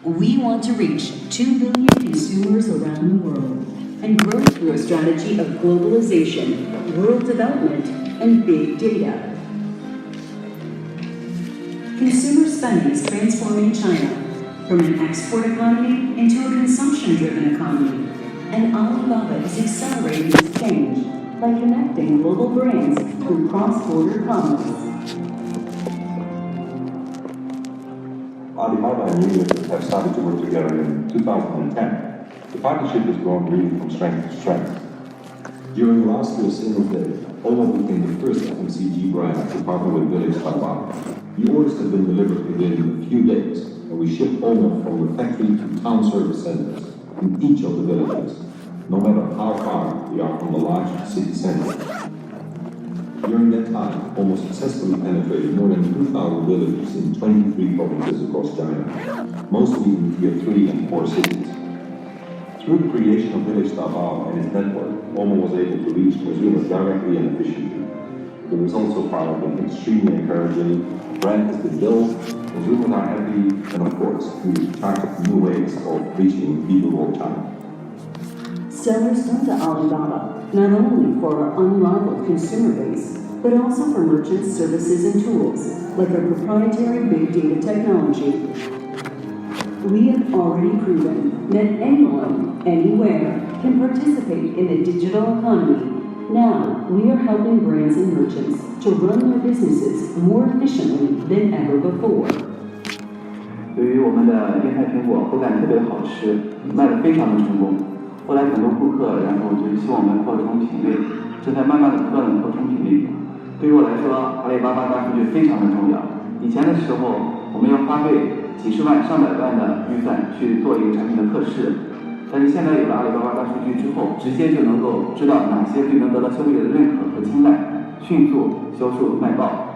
We want to reach 2 billion consumers around the world and grow through a strategy of globalization, rural development, and big data. Consumer spending is transforming China from an export economy into a consumption-driven economy, and Alibaba is accelerating this change by connecting global brands through cross-border commerce. Alibaba and Unilever have started to work together in 2010. The partnership has grown really from strength to strength. During last year's Singles Day, Omo became the first FMCG brand to partner with Village Taobao. The orders have been delivered within a few days, and we ship Omo from the factory to town service centers in each of the villages, no matter how far we are from the large city center. During that time, Omo successfully penetrated more than 2,000 villages in 23 provinces across China, mostly in Tier 3 and 4 cities. Through the creation of Village Taobao and its network, Omo was able to reach consumers directly and efficiently. The results so far have been extremely encouraging. The brand has been built, consumers are happy, and of course, we charted new ways of reaching people all China. Sellers come to Alibaba not only for our unrivaled consumer base, but also for merchants, services, and tools, like our proprietary big data technology. We have already proven that anyone, anywhere, can participate in the digital economy. Now, we are helping brands and merchants to run their businesses more efficiently than ever before. 由于我们的椰菜苹果口感特别好吃，卖得非常的成功。后来很多顾客，然后就希望我们扩充品类，正在慢慢的不断的扩充品类。对于我来说，阿里巴巴大数据非常的重要。以前的时候，我们要花费几十万、上百万的预算去做一个产品的测试，但是现在有了阿里巴巴大数据之后，直接就能够知道哪些最能得到消费者的认可和青睐，迅速销售卖爆。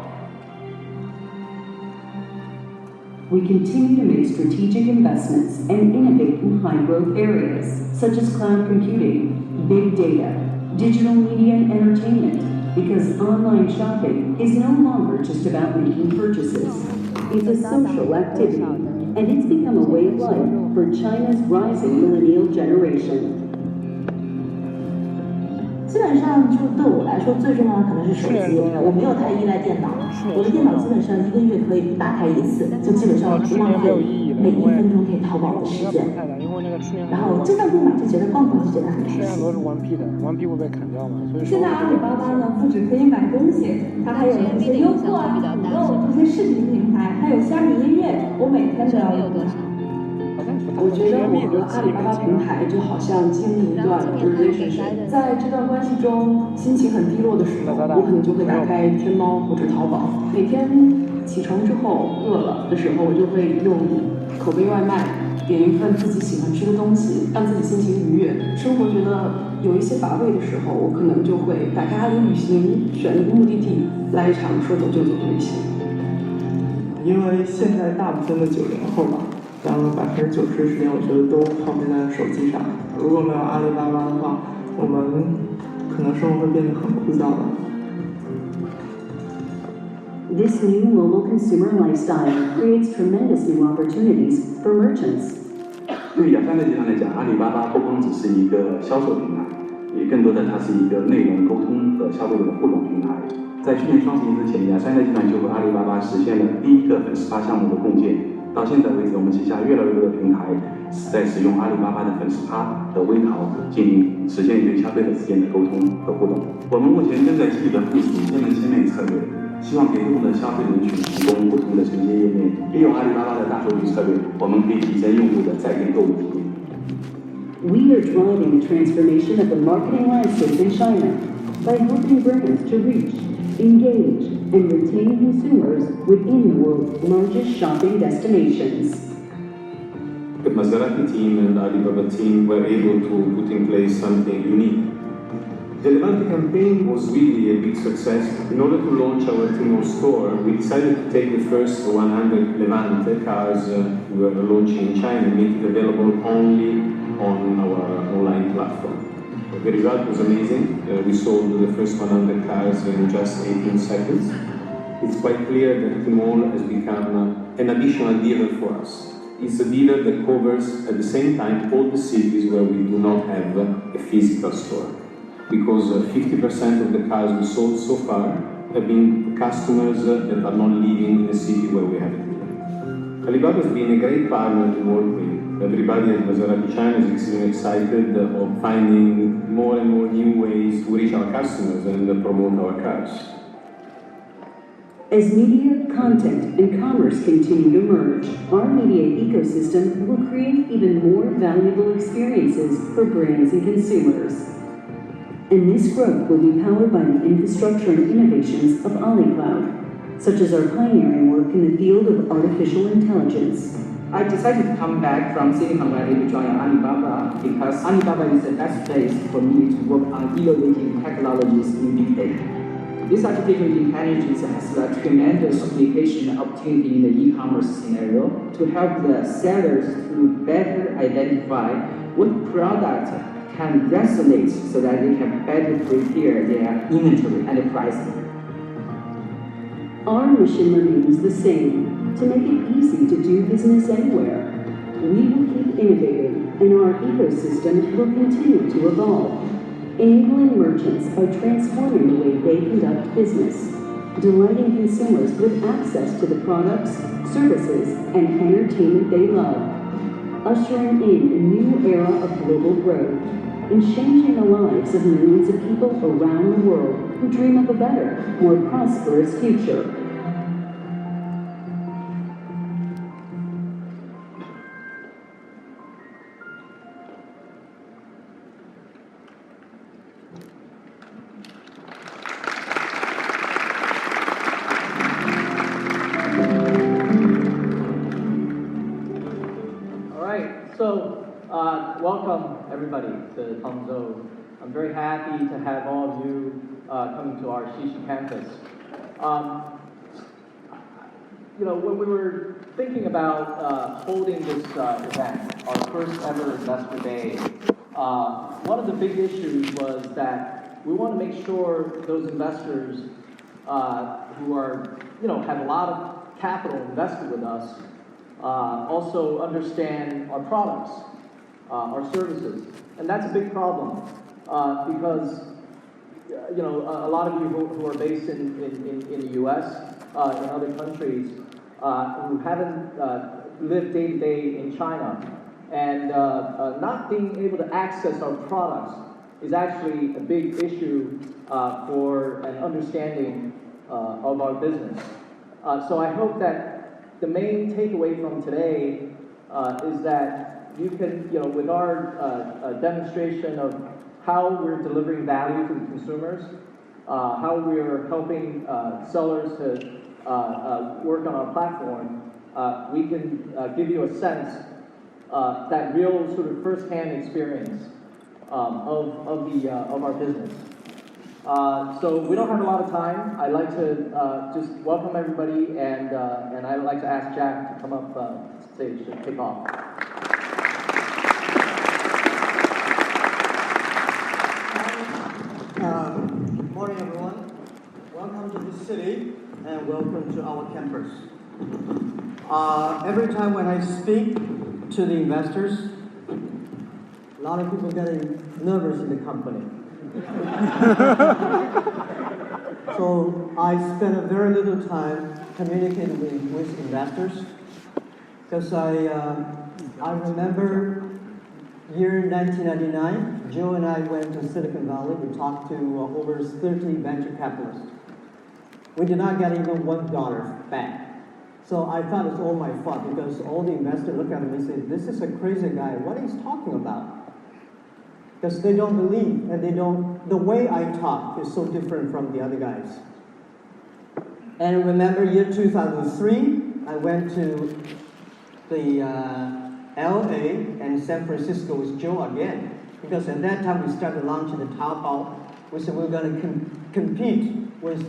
We continue to make strategic investments and innovate in high-growth areas, such as cloud computing, big data, digital media and entertainment, because online shopping is no longer just about making purchases. It's a social activity, and it's become a way of life for China's rising millennial generation. 基本上就对我来说最重要的可能是手机，我没有太依赖电脑，我的电脑基本上1个月可以打开一次，就基本上不浪费每1分钟可以淘宝的时间。然后就算不买就觉得逛逛就觉得很开心。现在阿里巴巴呢，不只可以买东西，它还有一些优酷啊、土豆这些视频平台，还有虾米音乐，我每天都要用。我觉得我和阿里巴巴平台就好像经历一段 relationship， 在这段关系中，心情很低落的时候，我可能就会打开天猫或者淘宝。每天起床之后饿了的时候，我就会用口碑外卖点一份自己喜欢吃的东西，让自己心情愉悦。生活觉得有一些乏味的时候，我可能就会打开阿里旅行，选一个目的地，来一场说走就走的旅行。因为现在大部分的90后吧。然后90%时间我觉得都耗费在手机上。如果没有阿里巴巴的话，我们可能生活会变得很枯燥的。This new mobile consumer lifestyle creates tremendous new opportunities for merchants. 对雅山的集团来讲，阿里巴巴不光只是一个销售平台，也更多的它是一个内容沟通和消费者的互动平台。在去年双十一之前，雅山的集团就和阿里巴巴实现了第一个粉丝趴项目的共建。到现在为止，我们旗下越来越多的平台是在使用阿里巴巴的粉丝趴和微淘进行实现与消费者之间的沟通和互动。我们目前正在积极的部署智能签面策略，希望给不同的消费人群提供不同的承接页面。利用阿里巴巴的大数据策略，我们可以提升用户的在线购物体验。We are driving the transformation of the marketing landscape in China by helping brands to reach, engage, and retain consumers within the world's largest shopping destinations. The Maserati team and Alibaba team were able to put in place something unique. The Levante campaign was really a big success. In order to launch our Timor store, we decided to take the first 100 Levante cars we were launching in China and make it available only on our online platform. The result was amazing. We sold the first 100 cars in just 18 seconds. It's quite clear that Timor has become an additional dealer for us. It's a dealer that covers at the same time all the cities where we do not have a physical store. Because 50% of the cars we sold so far have been customers that are not living in a city where we have a dealer. Alibaba has been a great partner to work with. Everybody at Maserati China is extremely excited of finding more and more new ways to reach our customers and promote our cars. As media, content, and commerce continue to merge, our media ecosystem will create even more valuable experiences for brands and consumers. And this growth will be powered by the infrastructure and innovations of AliCloud, such as our pioneering work in the field of artificial intelligence. I decided to come back from Silicon Valley to join Alibaba because Alibaba is the best place for me to work on innovative technologies in big data. This artificial intelligence has a tremendous application opportunity in the e-commerce scenario to help the sellers to better identify what product can resonate so that they can better prepare their inventory and pricing. Our mission remains the same, to make it easy to do business anywhere. We will keep innovating, and our ecosystem will continue to evolve, enabling merchants by transforming the way they conduct business, delighting consumers with access to the products, services, and entertainment they love, ushering in a new era of global growth, and changing the lives of millions of people around the world who dream of a better, more prosperous future. Welcome everybody to Hangzhou. I'm very happy to have all of you coming to our Xixi campus. When we were thinking about holding this event, our first ever Investor Day, one of the big issues was that we want to make sure those investors who are, have a lot of capital invested with us also understand our products. Our services, and that's a big problem because a lot of you who are based in the U.S. In other countries who haven't lived day to day in China, and not being able to access our products is actually a big issue for an understanding of our business. So I hope that the main takeaway from today is that you can, with our demonstration of how we're delivering value to the consumers, how we're helping sellers to work on our platform, we can give you a sense, that real sort of first-hand experience of our business. So we don't have a lot of time. I'd like to just welcome everybody, and I'd like to ask Jack to come up stage to kick off. Morning, everyone. Welcome to this city, and welcome to our campus. Every time when I speak to the investors, a lot of people getting nervous in the company. So I spend a very little time communicating with investors, because I remember year 1999, Joe and I went to Silicon Valley. We talked to over 30 venture capitalists. We did not get even $1 back. So I thought it's all my fault, because all the investors look at me and say, this is a crazy guy. What is he talking about? Because they don't believe, and the way I talk is so different from the other guys. And remember year 2003, I went to the LA and San Francisco with Joe again, because at that time we started launching the Taobao. We said we're going to compete with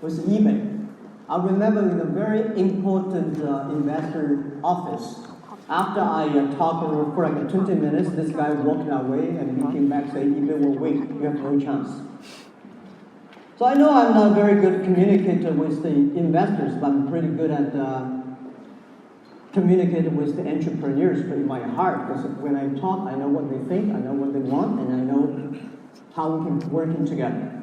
eBay. I remember in a very important investor office, after I talked for like 20 minutes, this guy walked away and he came back saying, eBay will win, you have no chance. So I know I'm not a very good communicator with the investors, but I'm pretty good at communicate with the entrepreneurs, but in my heart, because when I talk, I know what they think, I know what they want, and I know how we can work together.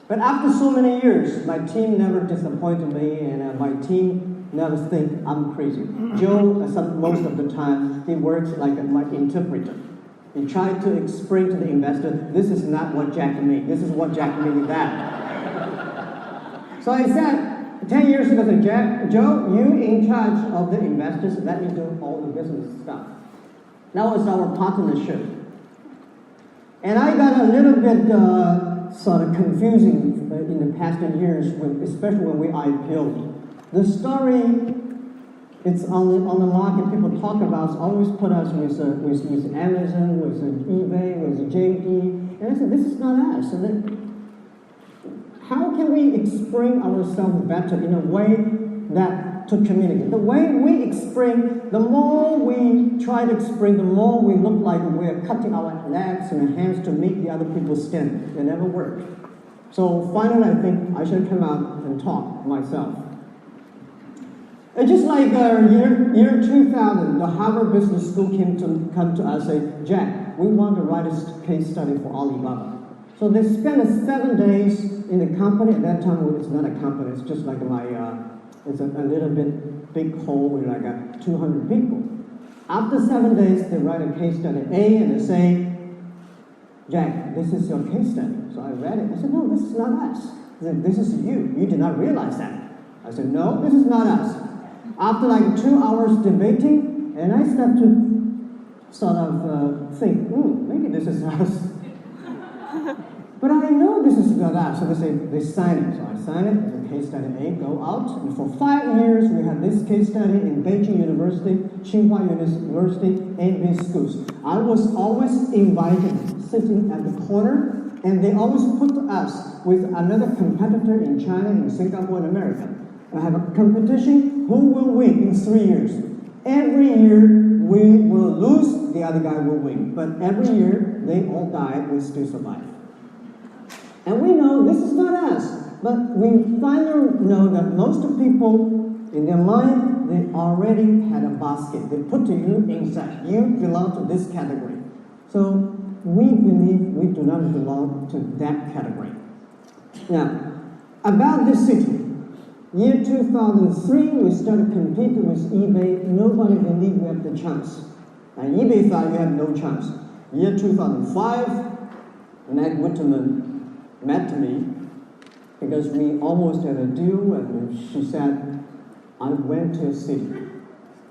But after so many years, my team never disappointed me, and my team never think I'm crazy. Joe, most of the time, he works like my interpreter. He tried to explain to the investor, this is not what Jack means, this is what Jack means that. So I said, 10 years ago, I said, Joe, you in charge of the investors, let me do all the business stuff. That was our partnership. And I got a little bit sort of confusing in the past years, especially when we IPO'd. The story, it's on the market, people talk about, always put us with Amazon, with eBay, with JD, and I said, this is not us. So how can we explain ourselves better in a way that to communicate? The way we explain, the more we try to explain, the more we look like we're cutting our legs and hands to make the other people stand. It never works. So finally, I think I should come out and talk myself. And just like year 2000, the Harvard Business School come to us and say, Jack, we want to write a case study for Alibaba. So they spent 7 days in the company. At that time, it's not a company. It's just like it's a little bit big hole with like 200 people. After 7 days, they write a case study A, and they say, Jack, this is your case study. So I read it. I said, no, this is not us. They said, this is you. You did not realize that. I said, no, this is not us. After like 2 hours debating, and I start to sort of think, maybe this is us. But I know this is not us, so they sign it. So I sign it, the case study A, go out. And for 5 years, we had this case study in Beijing University, Tsinghua University, and these schools. I was always invited, sitting at the corner, and they always put us with another competitor in China, in Singapore, and America. I have a competition, who will win in 3 years? Every year, we will lose, the other guy will win. But every year, they all die, we still survive. And we know this is not us, but we finally know that most of people, in their mind, they already had a basket. They put you inside. You belong to this category. So we believe we do not belong to that category. Now, about this city, year 2003, we started competing with eBay. Nobody believed we have the chance. And eBay thought you have no chance. Year 2005, Meg Whitman met me because we almost had a deal, and she said, I went to a city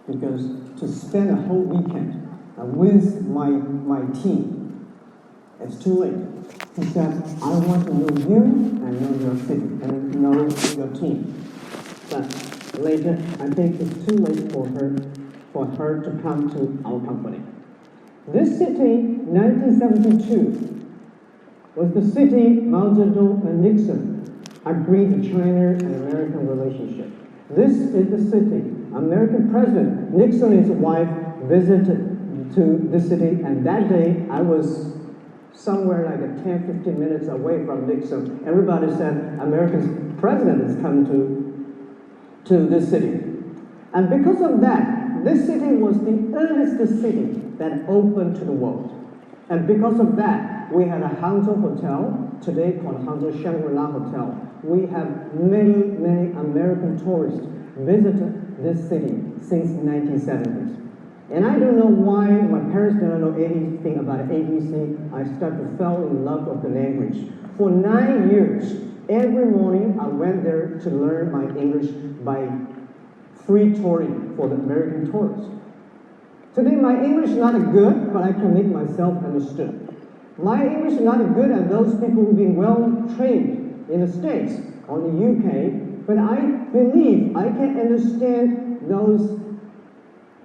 because to spend a whole weekend with my team, it's too late. She said, I want to know you and know your city and know your team. But later, I think it's too late for her to come to our company. This city, 1972, was the city Mao Zedong and Nixon agreed to China and American relationship. This is the city. American President Nixon and his wife visited to this city, and that day I was somewhere like 10-15 minutes away from Nixon. Everybody said American president is coming to this city. And because of that, this city was the earliest city that opened to the world. And because of that, we had a Hangzhou hotel, today called Hangzhou Shangri-La Hotel. We have many, many American tourists visited this city since 1970s. And I don't know why my parents didn't know anything about ABC. I started to fall in love with the language. For 9 years, every morning I went there to learn my English by free touring for the American tourists. Today my English is not good, but I can make myself understood. My English is not good as those people who've been well trained in the States or the UK, but I believe I can understand those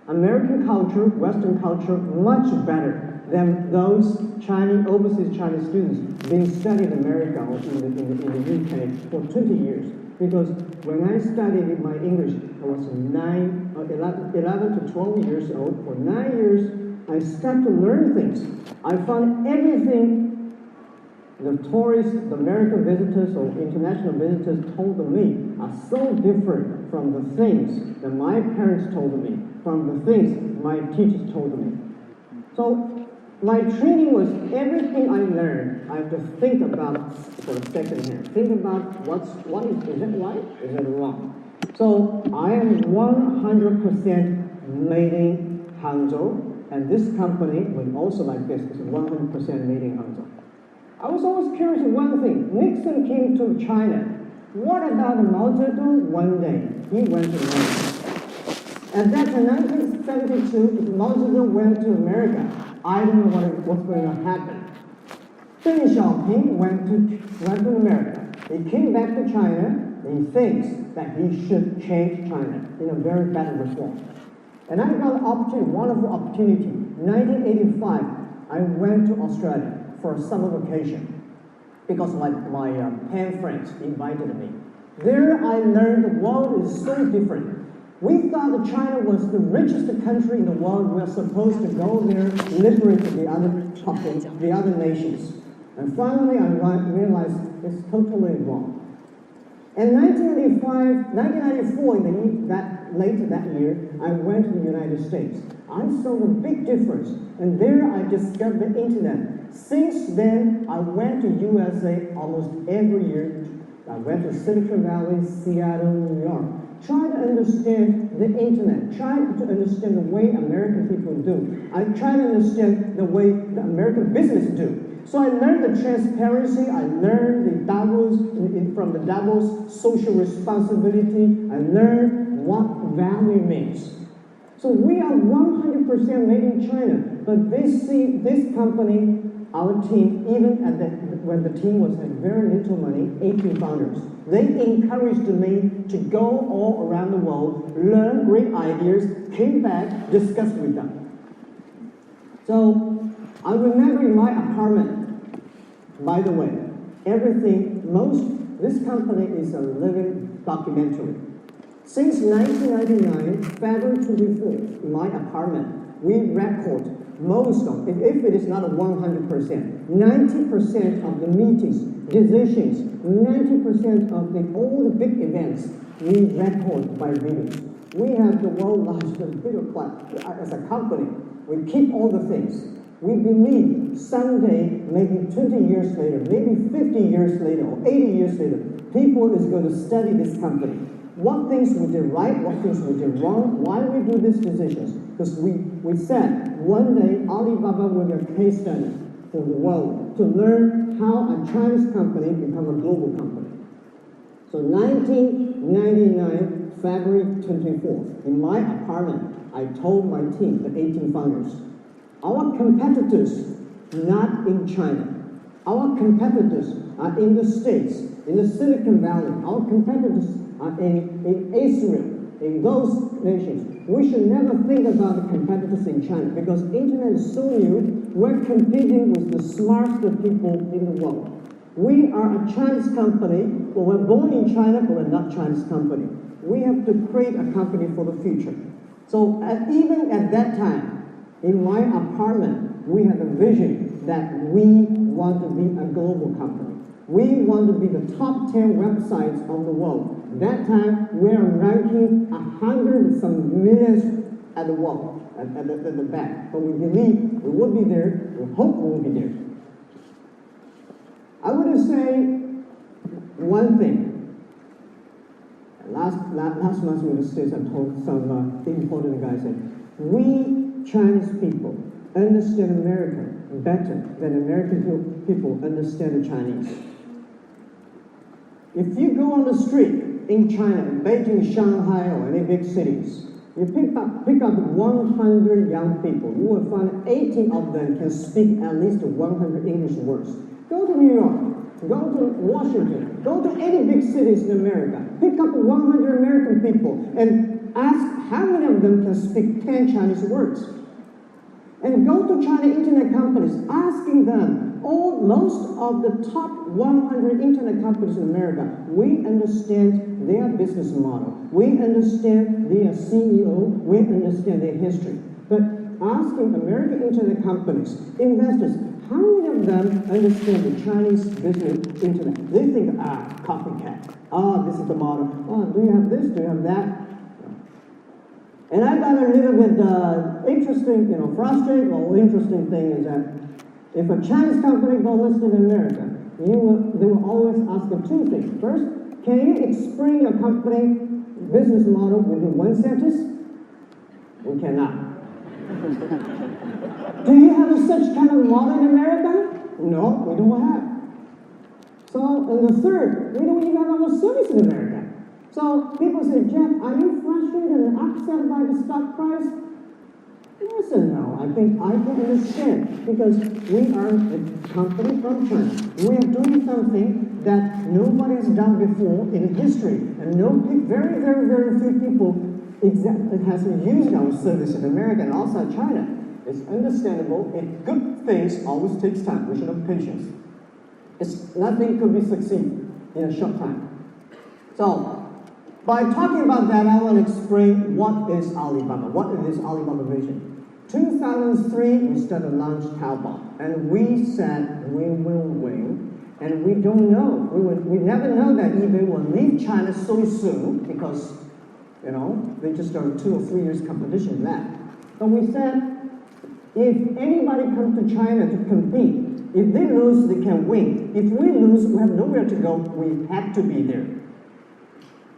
American culture, Western culture, much better than those overseas Chinese students being studied in America or in the UK for 20 years. Because when I studied my English, I was 11 to 12 years old. For 9 years, I started to learn things. I found everything the tourists, the American visitors or international visitors told me are so different from the things that my parents told me, from the things my teachers told me. So my training was everything I learned, I have to think about for a second here. Think about is it right? Is it wrong? So I am 100% made in Hangzhou, and this company will also like this, is 100% made in Hangzhou. I was always curious of one thing. Nixon came to China. What about Mao Zedong? One day, he went to America. And that's in 1972, if Mao Zedong went to America, I don't know what's going to happen. Deng Xiaoping went to America. He came back to China, and he thinks that he should change China in a very bad reform. And I got an opportunity, wonderful opportunity. 1985, I went to Australia for a summer vacation because my pen friends invited me. There I learned the world is so different. We thought that China was the richest country in the world. We were supposed to go there, liberate the other nations. And finally, I realized it's totally wrong. In 1994, later that year, I went to the United States. I saw the big difference, and there I discovered the internet. Since then, I went to USA almost every year. I went to Silicon Valley, Seattle, New York. Try to understand the internet. Try to understand the way American people do. I try to understand the way the American business do. So I learned the transparency. I learned the Davos, from the Davos social responsibility. I learned what value means. So we are 100% made in China, but they see this company, our team, even when the team had very little money, 18 founders, they encouraged me to go all around the world, learn great ideas, came back, discussed with them. So I remember in my apartment, by the way, this company is a living documentary. Since 1999, February 24th, in my apartment, we record most of, if it is not 100%, 90% of the meetings, decisions, 90% of all the big events, we record by video. We have the world's largest video club as a company. We keep all the things. We believe someday, maybe 20 years later, maybe 50 years later, or 80 years later, people is going to study this company. What things we did right, what things we did wrong, why we do these decisions. Because we said one day Alibaba will be a case study for the world to learn how a Chinese company become a global company. So 1999, February 24th, in my apartment, I told my team, the 18 founders, our competitors not in China. Our competitors are in the States, in the Silicon Valley. Our competitors are in Israel, in those nations. We should never think about the competitors in China because internet is so new. We're competing with the smartest people in the world. We are a Chinese company, but we're born in China, but we're not Chinese company. We have to create a company for the future. So even at that time, in my apartment, we had a vision that we want to be a global company. We want to be the top 10 websites of the world. That time, we are ranking 100 some millions at the world, at the back. But we believe we will be there. We hope we will be there. I want to say one thing. Last month in the States, I told some important guys that we Chinese people understand America better than American people understand the Chinese. If you go on the street in China, in Beijing, Shanghai, or any big cities, you pick up 100 young people, you will find 80 of them can speak at least 100 English words. Go to New York, go to Washington, go to any big cities in America, pick up 100 American people and ask how many of them can speak 10 Chinese words. And go to China internet companies, asking them, most of the top 100 internet companies in America, we understand their business model, we understand their CEO, we understand their history. But asking American internet companies, investors, how many of them understand the Chinese business internet? They think, copycat. this is the model. Oh, do you have this? Do you have that? And I got a little bit interesting, frustrated or interesting thing is that if a Chinese company go listed in America, they will always ask them two things. First, can you explain your company business model within one sentence? We cannot. Do you have such kind of model in America? No, we don't have. So, and the third, we don't even have our service in America. So people say, Jack, are you frustrated and upset by the stock price? Yes and no. I think I can understand because we are a company from China. We are doing something that nobody has done before in history, and very, very, very few people has used our service in America and outside China. It's understandable. Good things always takes time. We should have patience. Nothing could be succeed in a short time. So, by talking about that, I want to explain what is Alibaba. What is this Alibaba vision? 2003, we started launch Taobao, and we said we will win. And we don't know. We never know that eBay will leave China so soon because, they just are 2 or 3 years competition left. But we said, if anybody comes to China to compete, if they lose, they can win. If we lose, we have nowhere to go. We have to be there.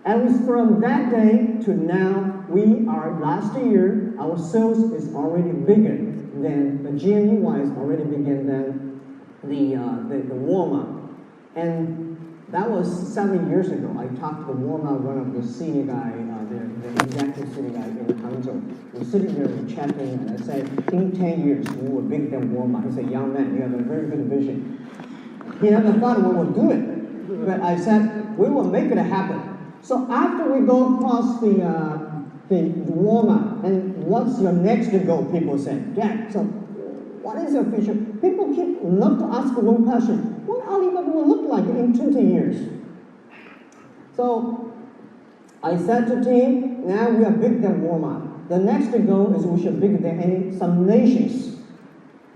And from that day to now, last year, our sales is already bigger than the GMV-wise already bigger than the Walmart. And that was 7 years ago. I talked to Walmart, one of the senior guy, the executive senior guy in Hangzhou. We're sitting there and chatting, and I said, in 10 years, we were bigger than Walmart. He's a young man, you have a very good vision. He never thought we would do it. But I said, we will make it happen. So after we go across the Walmart, and what's your next goal? People say, yeah, so what is your future? People love to ask one question, what Alibaba will look like in 20 years? So I said to team, now we are bigger than Walmart. The next goal is we should be bigger than some nations.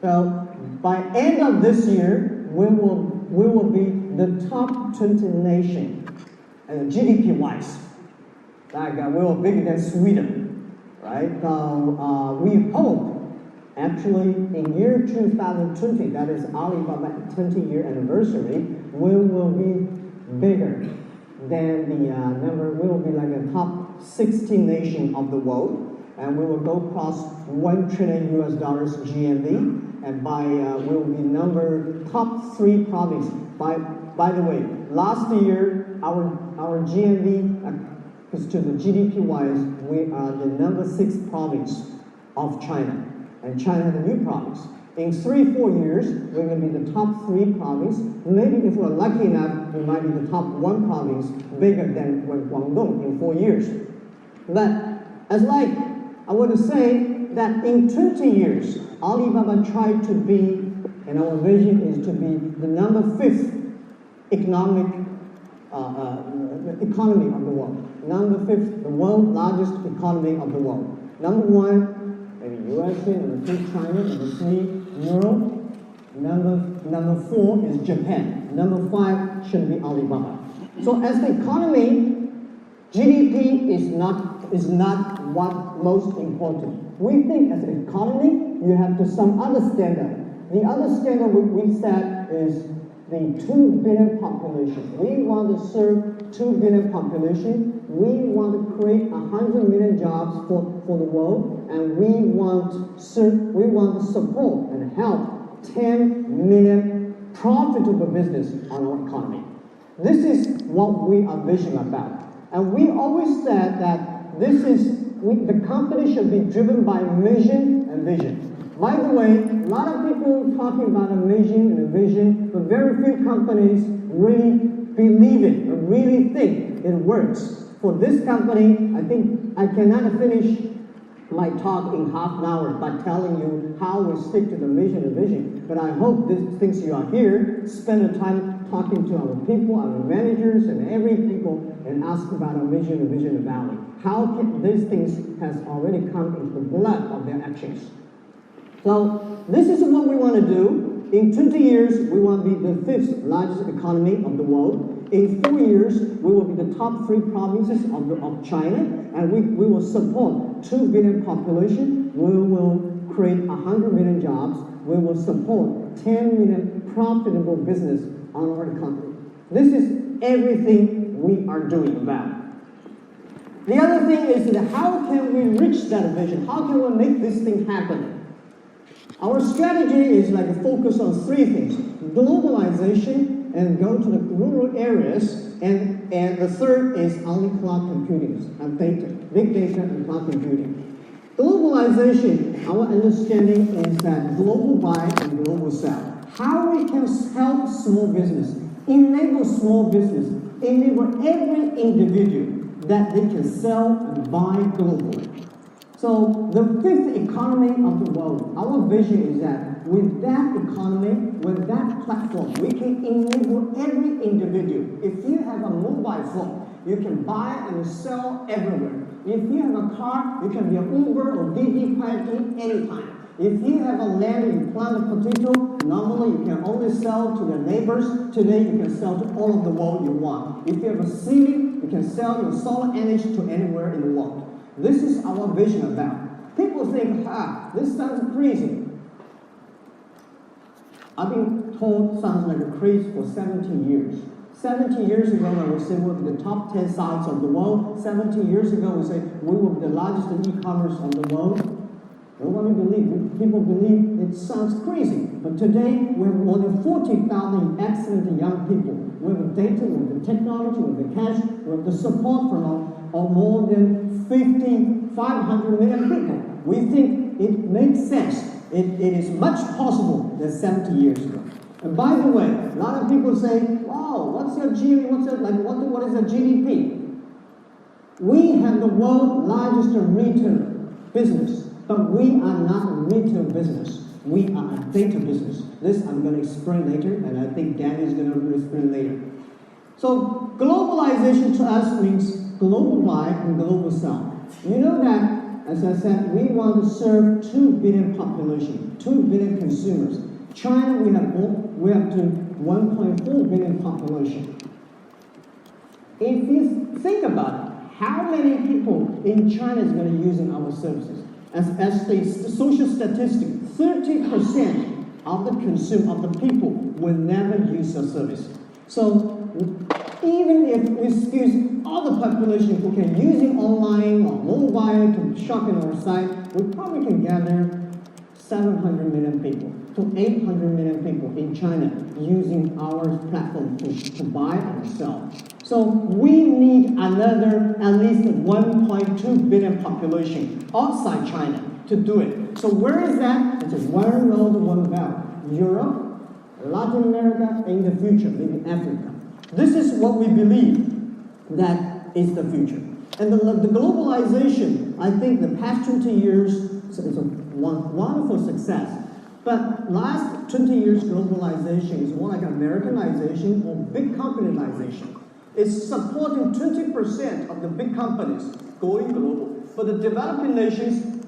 So by end of this year, we will be the top 20 nation. GDP-wise, we were bigger than Sweden, right? So we hope, actually, in year 2020, that is Alibaba 20-year anniversary, we will be bigger than the number. We will be like a top 16 nation of the world, and we will go across $1 trillion GMV, and we will be top 3 province. By the way, last year our GMV, because to the GDP-wise, we are the number 6 province of China, and China has a new province. In 3-4 years, we're going to be the top 3 province. Maybe if we're lucky enough, we might be the top 1 province, bigger than Guangdong in 4 years. But I want to say that in 20 years, Alibaba tried to be, and our vision is to be the number 5th economy of the world. Number 5th, the world's largest economy of the world. Number 1, maybe USA. Number 2, China. Number 3, Europe. Number 4 is Japan. Number 5 should be Alibaba. So as the economy, GDP is not what most important. We think as an economy, you have to some other standard. The other standard we set is the 2 billion population. We want to serve 2 billion population. We want to create 100 million jobs for the world, and we want to support and help 10 million profitable business on our economy. This is what we are vision about. And we always said that the company should be driven by mission and vision. By the way, a lot of people talking about a mission and a vision, but very few companies really believe it or really think it works. For this company, I think I cannot finish my talk in half an hour by telling you how we stick to the mission and vision. But I hope since you are here, spend the time talking to our people, our managers, and every people, and ask about our mission and vision of Valley. How can these things has already come into the blood of their actions. So this is what we want to do. In 20 years, we want to be the 5th largest economy of the world. In 4 years, we will be the top 3 provinces of China, and we will support 2 billion population. We will create 100 million jobs. We will support 10 million profitable business on our country. This is everything we are doing about. The other thing is that how can we reach that vision? How can we make this thing happen? Our strategy is like a focus on 3 things: globalization and go to the rural areas, and the third is only cloud computing and data, big data and cloud computing. Globalization, our understanding is that global buy and global sell. How we can help small business, enable small business, enable every individual that they can sell and buy globally. So the 5th economy of the world, our vision is that with that economy, with that platform, we can enable every individual. If you have a mobile phone, you can buy and sell everywhere. If you have a car, you can be an Uber or Didi Party anytime. If you have a land and you plant a potato, normally you can only sell to your neighbors. Today you can sell to all of the world you want. If you have a city, you can sell your solar energy to anywhere in the world. This is our vision about. People think, this sounds crazy. I've been told sounds like a craze for 17 years. 70 years ago, when we said we'll be the top 10 sites of the world, 70 years ago, we said we will be the largest e-commerce of the world. Nobody believed. People believe it sounds crazy. But today, we have more than 40,000 excellent young people. We have the data, we have the technology, we have the cash, we have the support from more than 500 million people. We think it makes sense. It is much possible than 70 years ago. And by the way, a lot of people say, wow, what's your GDP? What is the GDP? We have the world's largest retail business, but we are not a retail business. We are a data business. This I'm going to explain later, and I think Danny is going to explain later. So globalization to us means global buy and global sell. You know that, as I said, we want to serve 2 billion population, 2 billion consumers. China, we have to 1.4 billion population. If you think about it, how many people in China is going to be using our services? As the social statistic, 30% of the people will never use our service. So even if we excuse all the population who can using online or mobile to shop in our site, we probably can gather 700 million people to 800 million people in China using our platform to buy and sell. So we need another at least 1.2 billion population outside China to do it. So where is that? It's one road, one belt. Europe, Latin America, in the future, maybe Africa. This is what we believe that is the future. And the globalization, I think the past 20 years, it's a wonderful success. But last 20 years, globalization is more like Americanization or big companyization. It's supporting 20% of the big companies going global. But the developing nations,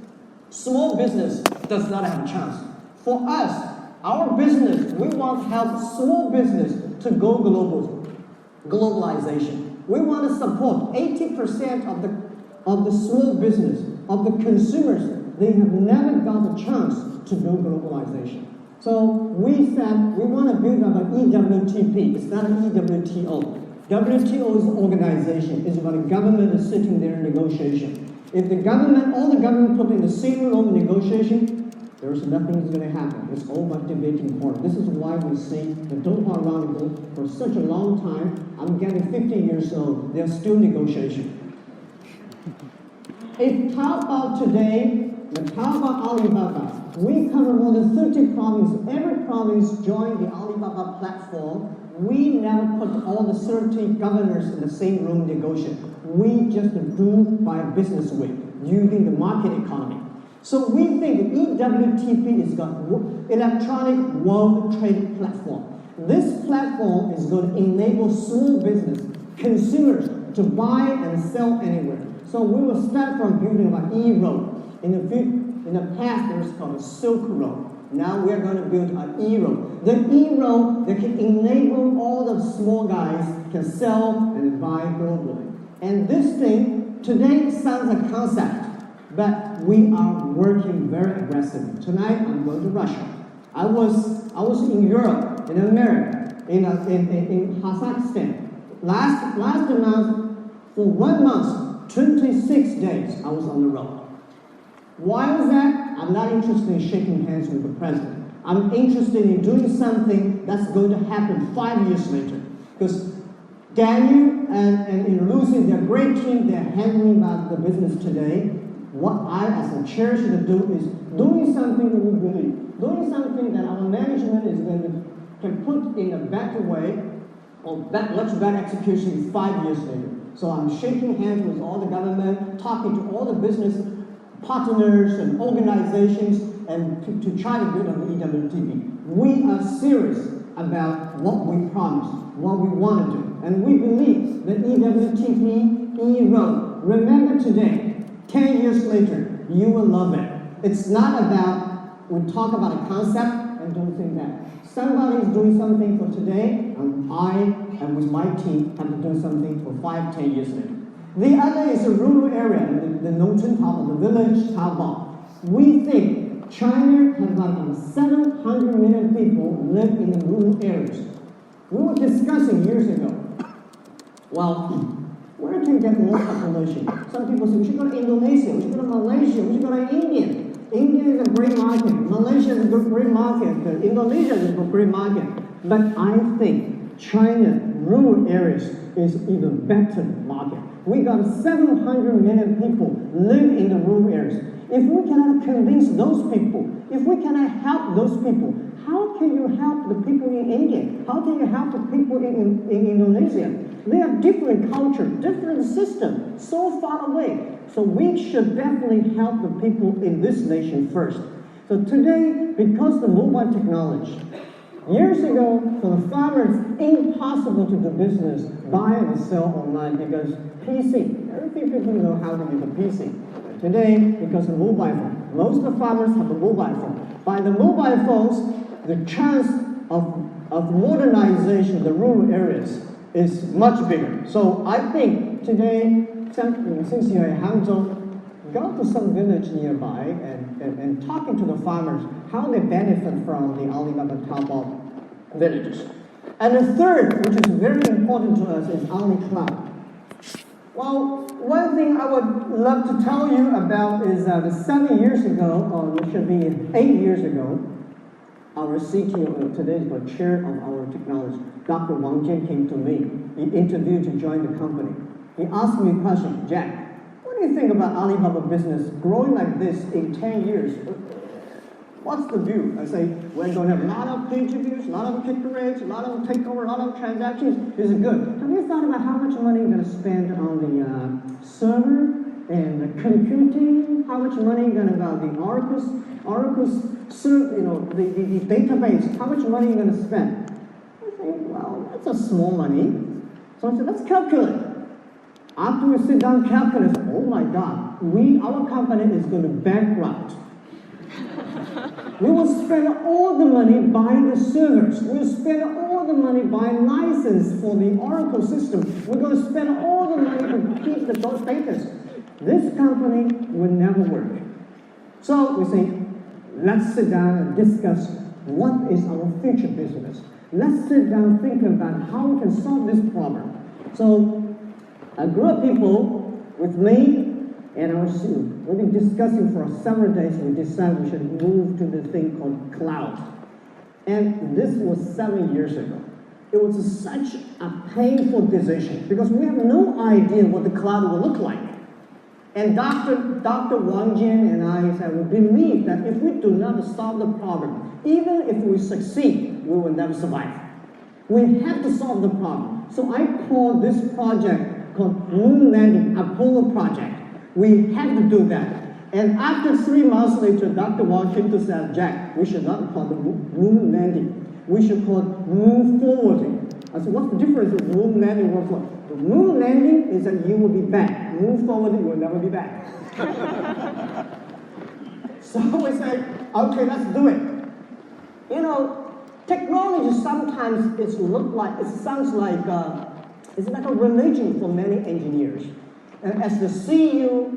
small business does not have a chance. For us, our business, we want to help small business to go global. Globalization. We want to support 80% of the small business, of the consumers. They have never got a chance to do globalization. So we said we want to build up an EWTP. It's not an EWTO. WTO is an organization. It's about a government is sitting there in negotiation. If all the government put in the same room negotiation, there's nothing that's going to happen. It's all about debating point. This is why we see the Doha Round for such a long time. I'm getting 50 years old. They're still negotiation. If Taobao today, the Taobao Alibaba, we cover more than 30 provinces. Every province joined the Alibaba platform. We never put all the 30 governors in the same room negotiate. We just do by a business way, using the market economy. So we think EWTP is got electronic world trade platform. This platform is going to enable small business, consumers to buy and sell anywhere. So we will start from building an E-road. In the past, there was called a Silk Road. Now we are going to build an e-road. The e-road that can enable all the small guys can sell and buy globally. And this thing today sounds a concept, but we are working very aggressively. Tonight I'm going to Russia. I was in Europe, in America, in Kazakhstan. Last month, for 1 month, 26 days, I was on the road. Why was that? I'm not interested in shaking hands with the president. I'm interested in doing something that's going to happen 5 years later. Because Daniel and Lucy, they're a great team. They're handling about the business today. What I, as a chair, should do is doing something that we believe, doing something that our management is going to can put in a better way or much better execution 5 years later. So I'm shaking hands with all the government, talking to all the business partners and organizations, and to try to build on the EWTP. We are serious about what we promise, what we want to do, and we believe that EWTP E-Road. Remember today, 10 years later, you will love it. It's not about we talk about a concept and don't think that. Somebody is doing something for today, and I and with my team have to do something for 5-10 years later. The other is a rural area, the Nongchun Taobao, the village Taobao. We think China has about 700 million people live in the rural areas. We were discussing years ago, well, where can we get more population? Some people say we should go to Indonesia, we should go to Malaysia, we should go to India. India is a great market, Malaysia is a great market, Indonesia is a great market. But I think China, rural areas, is even better market. We got 700 million people live in the rural areas. If we cannot convince those people, if we cannot help those people, how can you help the people in India? How can you help the people in Indonesia? They have different culture, different system, so far away. So we should definitely help the people in this nation first. So today, because the mobile technology, years ago, for the farmers, impossible to do business, buy and sell online because PC. Very few people know how to use a PC. Today, because of mobile phone, most of the farmers have a mobile phone. By the mobile phones, the chance of modernization of the rural areas is much bigger. So I think today, since you're in Hangzhou, go to some village nearby and talking to the farmers how they benefit from the Alibaba Taobao villages. And the third, which is very important to us, is AliCloud. Well, one thing I would love to tell you about is that 7 years ago, or it should be 8 years ago, our CTO, today is the chair of our technology, Dr. Wang Jian, came to me. He interviewed to join the company. He asked me a question, Jack, what do you think about Alibaba business growing like this in 10 years? What's the view? I say, we're going to have a lot of page views, a lot of click rates, a lot of takeover, a lot of transactions. Is it good? Have you thought about how much money you're going to spend on the server and the computing? How much money you're going to about the Oracle's the database? How much money you're going to spend? I think, well, that's a small money. So I said, let's calculate. After we sit down and calculate, oh my God, our company is going to bankrupt. We will spend all the money buying the servers. We'll spend all the money buying license for the Oracle system. We're going to spend all the money to keep those data. This company will never work. So we say, let's sit down and discuss what is our future business. Let's sit down and think about how we can solve this problem. So a group of people with me and our student, we've been discussing for several days. We decided we should move to the thing called cloud. And this was 7 years ago. It was such a painful decision because we have no idea what the cloud will look like. And Dr. Wang Jian and I said, we believe that if we do not solve the problem, even if we succeed, we will never survive. We have to solve the problem. So I call this project called Moon Landing Apollo Project. We have to do that. And after 3 months later, Dr. Wang came to say, Jack, we should not call it moon landing. We should call it moon forwarding. I said, what's the difference with moon landing and moon forwarding? The moon landing is that you will be back. Moon forwarding, you will never be back. So we said, okay, let's do it. You know, technology sometimes it sounds like it's like a religion for many engineers. And as the CEO,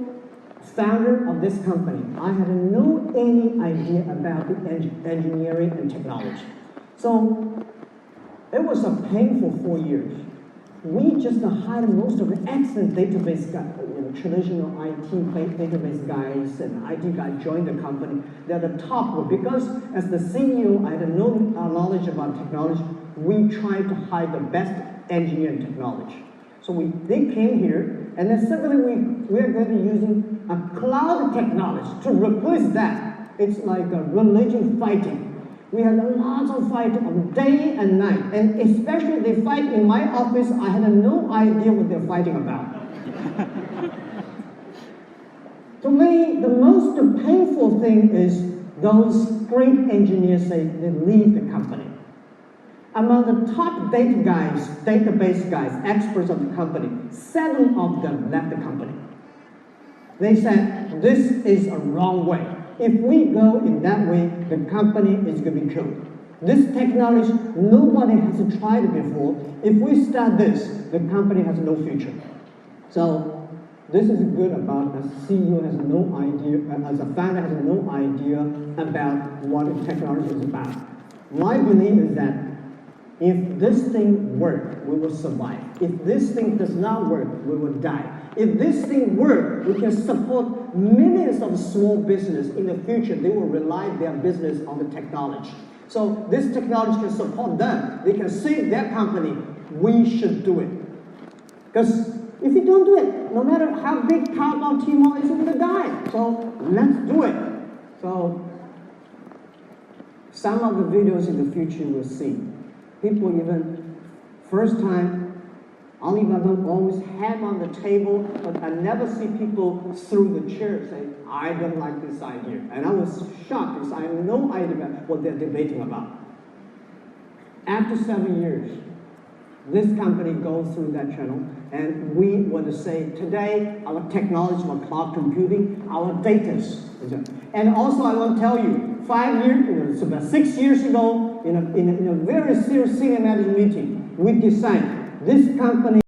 founder of this company, I had no any idea about the engineering and technology. So it was a painful 4 years. We just hired most of the excellent database guys, traditional IT database guys and IT guys joined the company. They're the top because as the CEO, I had no knowledge about technology. We tried to hire the best engineer in technology. So they came here, and then suddenly we are going to be using a cloud technology to replace that. It's like a religion fighting. We had lots of fight on day and night, and especially they fight in my office. I had no idea what they're fighting about. To me, the most painful thing is those great engineers say they leave the company. Among the top database guys, experts of the company, 7 of them left the company. They said, this is a wrong way. If we go in that way, the company is going to be killed. This technology, nobody has tried it before. If we start this, the company has no future. So this is good about a CEO has no idea, as a founder has no idea about what technology is about. My belief is that if this thing works, we will survive. If this thing does not work, we will die. If this thing works, we can support millions of small businesses in the future. They will rely their business on the technology. So this technology can support them. They can save their company. We should do it. Because if you don't do it, no matter how big Taobao Tmall is, going to die. So let's do it. So some of the videos in the future we'll see. People even, first time, Alibaba always have on the table, but I never see people through the chair say, I don't like this idea. And I was shocked because I have no idea what they're debating about. After 7 years, this company goes through that channel, and we want to say, today, our technology for cloud computing, our data. And also, I want to tell you, 5 years, it's about 6 years ago, in a very serious senior management meeting, we decided this company